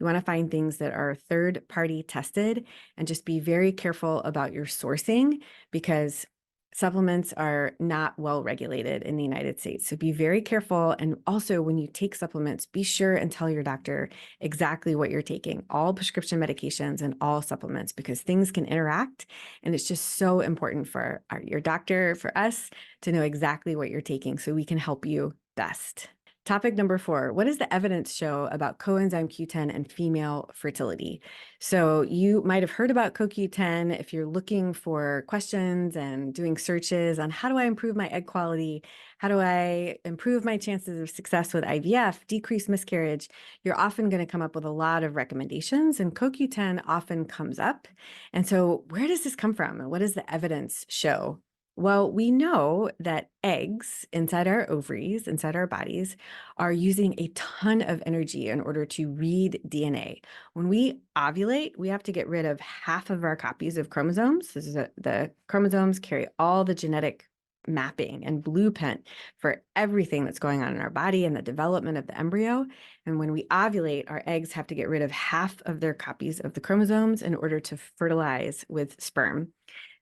want to find things that are third-party tested and just be very careful about your sourcing because supplements are not well regulated in the United States. So be very careful. And also, when you take supplements, be sure and tell your doctor exactly what you're taking, all prescription medications and all supplements, because things can interact. And it's just so important for your doctor, for us, to know exactly what you're taking so we can help you best. Topic number 4, what does the evidence show about coenzyme Q10 and female fertility? So you might have heard about CoQ10 if you're looking for questions and doing searches on how do I improve my egg quality? How do I improve my chances of success with IVF, decrease miscarriage? You're often going to come up with a lot of recommendations, and CoQ10 often comes up. And so where does this come from? And what does the evidence show? Well, we know that eggs inside our ovaries, inside our bodies, are using a ton of energy in order to read DNA. When we ovulate, we have to get rid of half of our copies of chromosomes. The chromosomes carry all the genetic mapping and blueprint for everything that's going on in our body and the development of the embryo. And when we ovulate, our eggs have to get rid of half of their copies of the chromosomes in order to fertilize with sperm.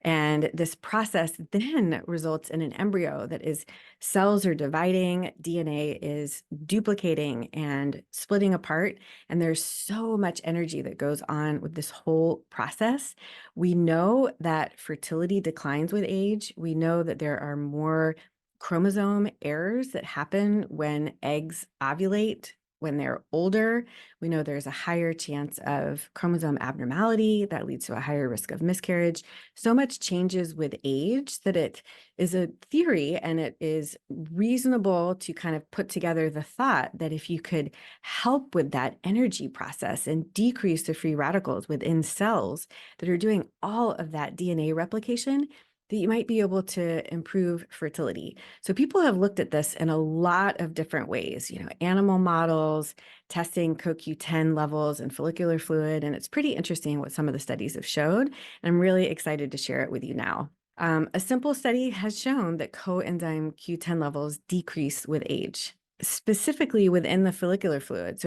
And this process then results in an embryo that is cells are dividing, DNA is duplicating and splitting apart. And there's so much energy that goes on with this whole process. We know that fertility declines with age. We know that there are more chromosome errors that happen when eggs ovulate. When they're older, we know there's a higher chance of chromosome abnormality that leads to a higher risk of miscarriage. So much changes with age that it is a theory, and it is reasonable to kind of put together the thought that if you could help with that energy process and decrease the free radicals within cells that are doing all of that DNA replication, that you might be able to improve fertility. So people have looked at this in a lot of different ways, animal models, testing CoQ10 levels and follicular fluid, and it's pretty interesting what some of the studies have showed. And I'm really excited to share it with you now. A simple study has shown that coenzyme Q10 levels decrease with age, specifically within the follicular fluid. So